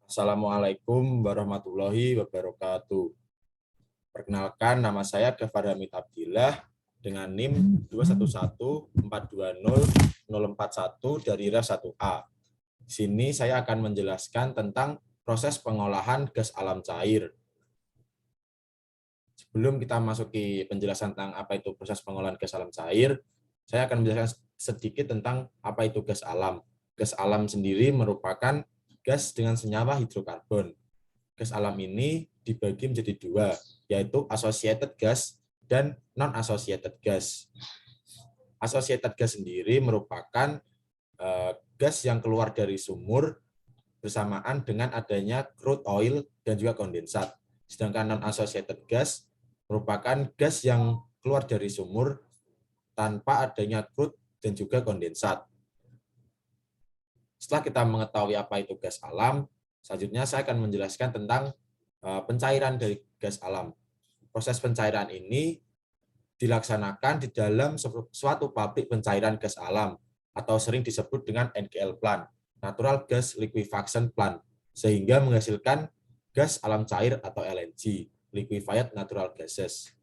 Assalamualaikum warahmatullahi wabarakatuh. Perkenalkan, nama saya Gafar Hamid Abdillah dengan NIM 211420041 dari REF 1A. Di sini saya akan menjelaskan tentang proses pengolahan gas alam cair. Sebelum kita masuki penjelasan tentang apa itu proses pengolahan gas alam cair, saya akan menjelaskan sedikit tentang apa itu gas alam. Gas alam sendiri merupakan gas dengan senyawa hidrokarbon. Gas alam ini dibagi menjadi dua, yaitu associated gas dan non-associated gas. Associated gas sendiri merupakan gas yang keluar dari sumur bersamaan dengan adanya crude oil dan juga kondensat. Sedangkan non-associated gas merupakan gas yang keluar dari sumur tanpa adanya crude dan juga kondensat. Setelah kita mengetahui apa itu gas alam, selanjutnya saya akan menjelaskan tentang pencairan dari gas alam. Proses pencairan ini dilaksanakan di dalam suatu pabrik pencairan gas alam atau sering disebut dengan NGL plant, Natural Gas Liquefaction Plant, sehingga menghasilkan gas alam cair atau LNG, Liquefied Natural Gases.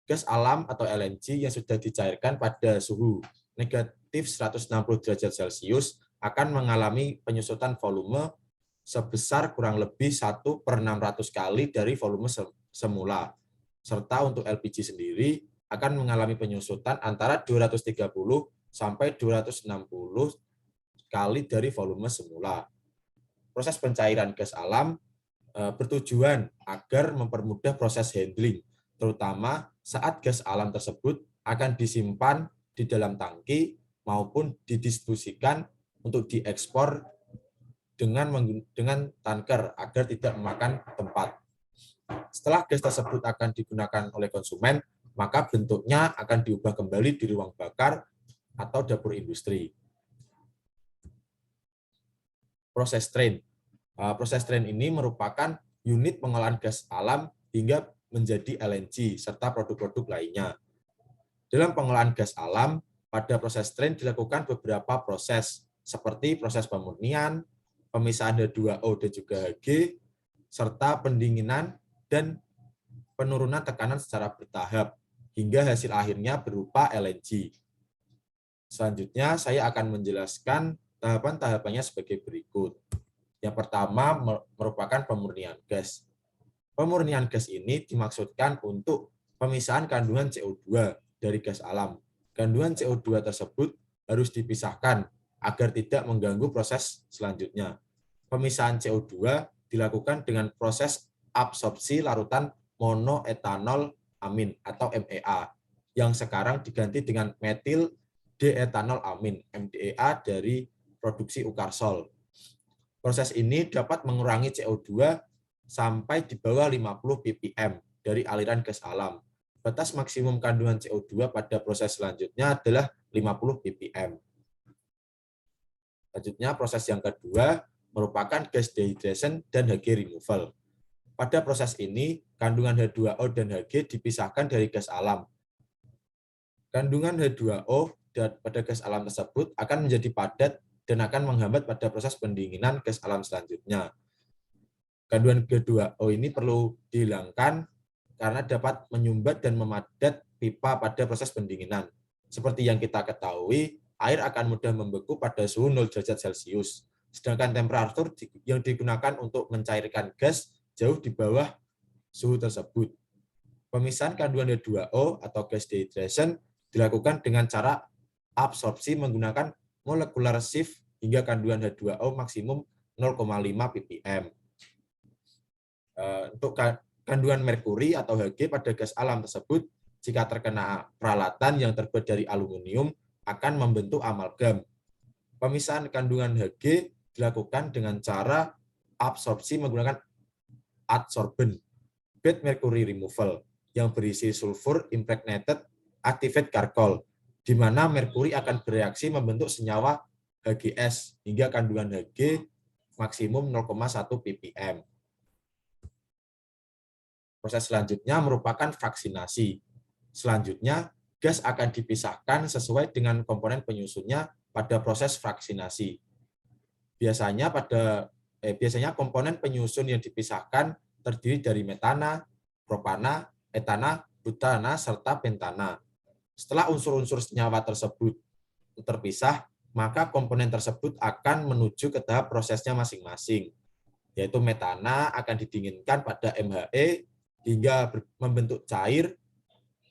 Gas alam atau LNG yang sudah dicairkan pada suhu negatif 160 derajat Celcius akan mengalami penyusutan volume sebesar kurang lebih 1/600 kali dari volume semula. Serta untuk LPG sendiri akan mengalami penyusutan antara 230 sampai 260 kali dari volume semula. Proses pencairan gas alam bertujuan agar mempermudah proses handling, terutama saat gas alam tersebut akan disimpan di dalam tangki maupun didistribusikan untuk diekspor dengan tanker agar tidak memakan tempat. Setelah gas tersebut akan digunakan oleh konsumen, maka bentuknya akan diubah kembali di ruang bakar atau dapur industri. Proses train. Proses train ini merupakan unit pengolahan gas alam hingga menjadi LNG serta produk-produk lainnya. Dalam pengolahan gas alam, pada proses train dilakukan beberapa proses seperti proses pemurnian, pemisahan H2O dan juga Hg, serta pendinginan dan penurunan tekanan secara bertahap hingga hasil akhirnya berupa LNG. Selanjutnya saya akan menjelaskan tahapan-tahapannya sebagai berikut. Yang pertama merupakan pemurnian gas. Pemurnian gas ini dimaksudkan untuk pemisahan kandungan CO2 dari gas alam. Kandungan CO2 tersebut harus dipisahkan agar tidak mengganggu proses selanjutnya. Pemisahan CO2 dilakukan dengan proses absorpsi larutan monoetanol amin atau MEA yang sekarang diganti dengan metil D-etanol amin MDEA dari produksi Ukarsol. Proses ini dapat mengurangi CO2 sampai di bawah 50 ppm dari aliran gas alam. Batas maksimum kandungan CO2 pada proses selanjutnya adalah 50 ppm. Selanjutnya, proses yang kedua merupakan gas dehydration dan Hg removal. Pada proses ini, kandungan H2O dan Hg dipisahkan dari gas alam. Kandungan H2O pada gas alam tersebut akan menjadi padat dan akan menghambat pada proses pendinginan gas alam selanjutnya. Kandungan H2O ini perlu dihilangkan karena dapat menyumbat dan memadat pipa pada proses pendinginan. Seperti yang kita ketahui, air akan mudah membeku pada suhu 0 derajat Celcius. Sedangkan temperatur yang digunakan untuk mencairkan gas jauh di bawah suhu tersebut. Pemisahan kandungan H2O atau gas dehydration dilakukan dengan cara absorpsi menggunakan molecular sieve hingga kandungan H2O maksimum 0,5 ppm. Untuk kandungan merkuri atau Hg pada gas alam tersebut, jika terkena peralatan yang terbuat dari aluminium, akan membentuk amalgam. Pemisahan kandungan Hg dilakukan dengan cara absorpsi menggunakan adsorbent bed mercury removal yang berisi sulfur impregnated activated charcoal, di mana merkuri akan bereaksi membentuk senyawa HGS hingga kandungan Hg maksimum 0,1 ppm. Proses selanjutnya merupakan vaksinasi. Selanjutnya, gas akan dipisahkan sesuai dengan komponen penyusunnya pada proses vaksinasi. Biasanya pada biasanya komponen penyusun yang dipisahkan terdiri dari metana, propana, etana, butana, serta pentana. Setelah unsur-unsur senyawa tersebut terpisah, maka komponen tersebut akan menuju ke tahap prosesnya masing-masing, yaitu metana akan didinginkan pada MHE hingga membentuk cair,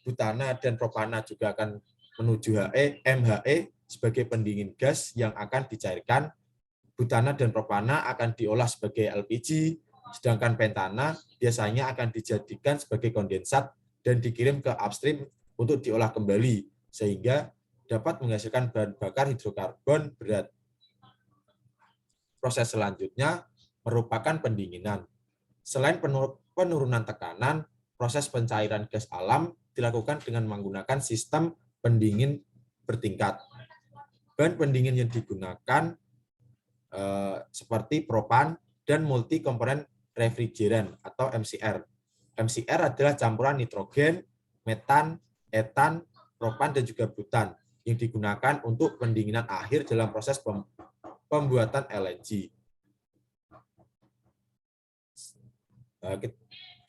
butana dan propana juga akan menuju MHE sebagai pendingin gas yang akan dicairkan. Butana dan propana akan diolah sebagai LPG, sedangkan pentana biasanya akan dijadikan sebagai kondensat dan dikirim ke upstream untuk diolah kembali, sehingga dapat menghasilkan bahan bakar hidrokarbon berat. Proses selanjutnya merupakan pendinginan. Selain penurunan tekanan, proses pencairan gas alam dilakukan dengan menggunakan sistem pendingin bertingkat. Bahan pendingin yang digunakan seperti propan dan multi komponen refrigeran atau MCR. MCR adalah campuran nitrogen, metan, etan, propan, dan juga butan yang digunakan untuk pendinginan akhir dalam proses pembuatan LNG.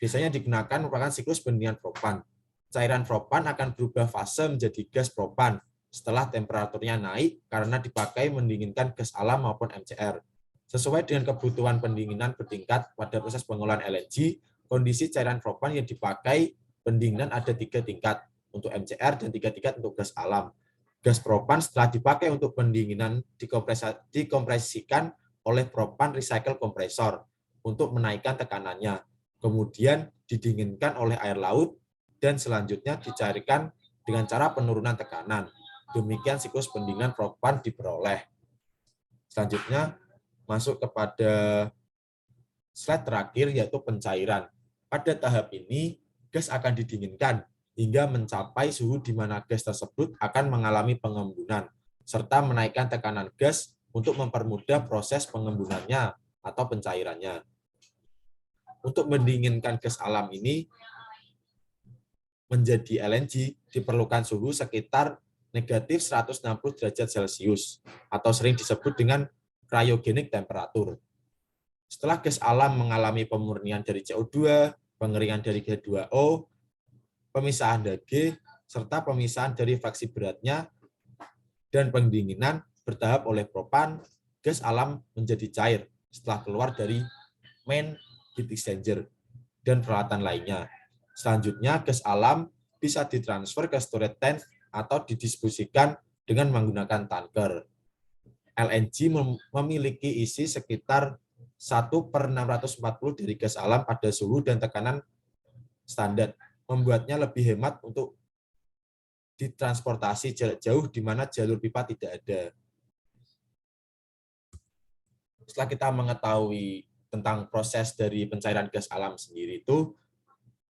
Biasanya digunakan merupakan siklus pendinginan propan. Cairan propan akan berubah fase menjadi gas propan setelah temperaturnya naik karena dipakai mendinginkan gas alam maupun MCR. Sesuai dengan kebutuhan pendinginan bertingkat pada proses pengolahan LNG, kondisi cairan propan yang dipakai pendinginan ada 3 tingkat untuk MCR dan 3 tingkat untuk gas alam. Gas propan setelah dipakai untuk pendinginan dikompresikan oleh propan recycle kompresor untuk menaikkan tekanannya. Kemudian didinginkan oleh air laut dan selanjutnya dicairkan dengan cara penurunan tekanan. Demikian siklus pendinginan propan diperoleh. Selanjutnya masuk kepada slide terakhir, yaitu pencairan. Pada tahap ini, gas akan didinginkan hingga mencapai suhu di mana gas tersebut akan mengalami pengembunan, serta menaikkan tekanan gas untuk mempermudah proses pengembunannya atau pencairannya. Untuk mendinginkan gas alam ini menjadi LNG diperlukan suhu sekitar negatif 160 derajat Celcius atau sering disebut dengan cryogenic temperature. Setelah gas alam mengalami pemurnian dari CO2, pengeringan dari H2O, pemisahan Hg, serta pemisahan dari fraksi beratnya, dan pendinginan bertahap oleh propan, gas alam menjadi cair setelah keluar dari main heat exchanger dan peralatan lainnya. Selanjutnya, gas alam bisa ditransfer ke storage tank atau didistribusikan dengan menggunakan tanker. LNG memiliki isi sekitar 1/640 dari gas alam pada suhu dan tekanan standar, membuatnya lebih hemat untuk ditransportasi jarak jauh di mana jalur pipa tidak ada. Setelah kita mengetahui tentang proses dari pencairan gas alam sendiri itu,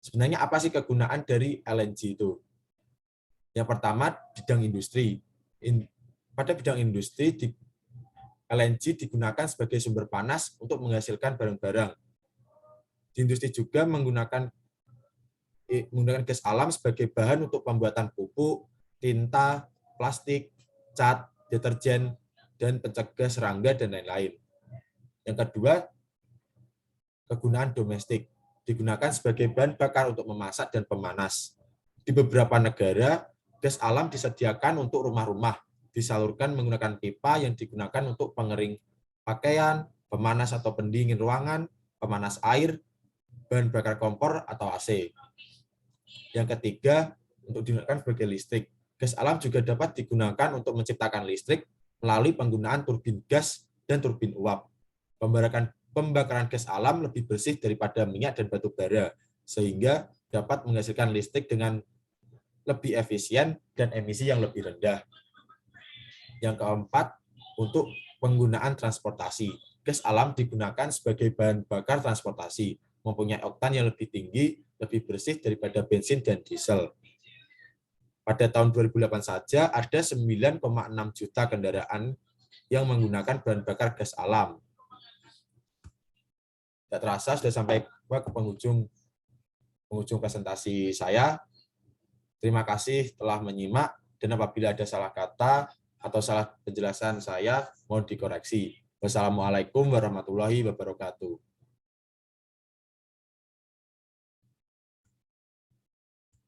sebenarnya apa sih kegunaan dari LNG itu? Yang pertama, bidang industri. Pada bidang industri, LNG digunakan sebagai sumber panas untuk menghasilkan barang-barang. Di industri juga menggunakan gas alam sebagai bahan untuk pembuatan pupuk, tinta, plastik, cat, deterjen, dan pencegah serangga, dan lain-lain. Yang kedua, kegunaan domestik. Digunakan sebagai bahan bakar untuk memasak dan pemanas. Di beberapa negara, gas alam disediakan untuk rumah-rumah, disalurkan menggunakan pipa yang digunakan untuk pengering pakaian, pemanas atau pendingin ruangan, pemanas air, bahan bakar kompor atau AC. Yang ketiga, untuk digunakan sebagai listrik. Gas alam juga dapat digunakan untuk menciptakan listrik melalui penggunaan turbin gas dan turbin uap. Pembakaran gas alam lebih bersih daripada minyak dan batu bara, sehingga dapat menghasilkan listrik dengan lebih efisien dan emisi yang lebih rendah. Yang keempat, untuk penggunaan transportasi. Gas alam digunakan sebagai bahan bakar transportasi, mempunyai oktan yang lebih tinggi, lebih bersih daripada bensin dan diesel. Pada tahun 2008 saja, ada 9,6 juta kendaraan yang menggunakan bahan bakar gas alam. Tidak terasa sudah sampai ke penghujung presentasi saya. Terima kasih telah menyimak, dan apabila ada salah kata atau salah penjelasan saya, mohon dikoreksi. Wassalamualaikum warahmatullahi wabarakatuh.